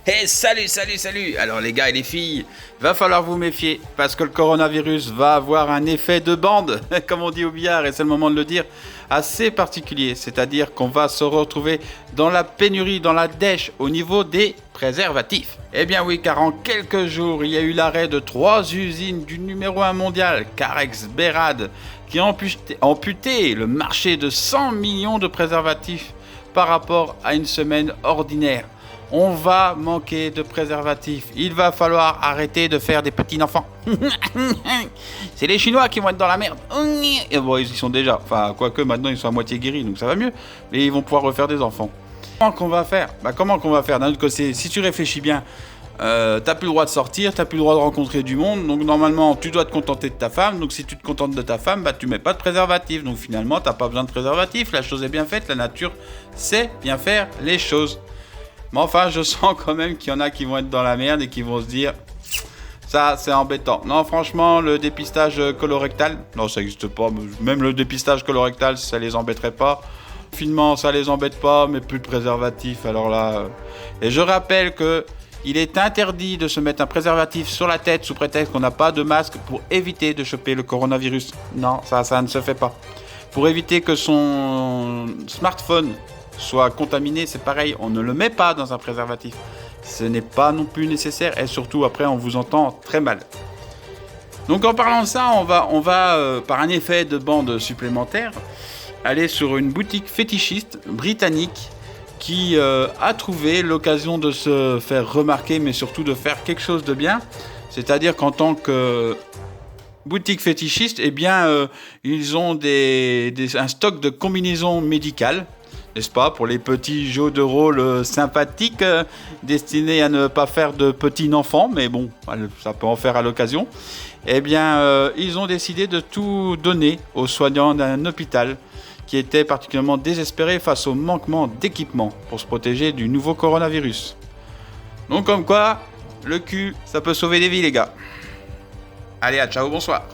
Hey, salut. Alors les gars et les filles, va falloir vous méfier parce que le coronavirus va avoir un effet de bande, comme on dit au billard, et c'est le moment de le dire, assez particulier. C'est-à-dire qu'on va se retrouver dans la pénurie, dans la dèche au niveau des préservatifs. Eh bien oui, car en quelques jours, il y a eu l'arrêt de 3 usines du numéro 1 mondial, Carex Berad, qui ont amputé le marché de 100 millions de préservatifs par rapport à une semaine ordinaire. On va manquer de préservatifs. Il va falloir arrêter de faire des petits enfants. C'est les Chinois qui vont être dans la merde. Et bon, ils y sont déjà. Enfin, quoique maintenant ils sont à moitié guéris, donc ça va mieux. Mais ils vont pouvoir refaire des enfants. Comment qu'on va faire ? Comment qu'on va faire ? D'un autre côté, si tu réfléchis bien, t'as plus le droit de sortir, t'as plus le droit de rencontrer du monde. Donc normalement, tu dois te contenter de ta femme. Donc si tu te contentes de ta femme, tu mets pas de préservatif. Donc finalement, t'as pas besoin de préservatif. La chose est bien faite. La nature sait bien faire les choses. Mais enfin, je sens quand même qu'il y en a qui vont être dans la merde et qui vont se dire ça, c'est embêtant. Non, franchement, le dépistage colorectal, non, ça n'existe pas. Même le dépistage colorectal, ça les embêterait pas. Finement, ça les embête pas, mais plus de préservatif. Alors là. Et je rappelle que il est interdit de se mettre un préservatif sur la tête sous prétexte qu'on n'a pas de masque pour éviter de choper le coronavirus. Non, ça ne se fait pas. Pour éviter que son smartphone soit contaminé, c'est pareil, on ne le met pas dans un préservatif. Ce n'est pas non plus nécessaire et surtout après on vous entend très mal. Donc en parlant de ça, on va par un effet de bande supplémentaire aller sur une boutique fétichiste britannique qui a trouvé l'occasion de se faire remarquer mais surtout de faire quelque chose de bien. C'est-à-dire qu'en tant que boutique fétichiste, eh bien ils ont un stock de combinaisons médicales, n'est-ce pas, pour les petits jeux de rôle sympathiques destinés à ne pas faire de petits enfants, mais bon, ça peut en faire à l'occasion. Eh bien, ils ont décidé de tout donner aux soignants d'un hôpital qui était particulièrement désespéré face au manquement d'équipement pour se protéger du nouveau coronavirus. Donc comme quoi, le cul, ça peut sauver des vies les gars. Allez, ciao, bonsoir.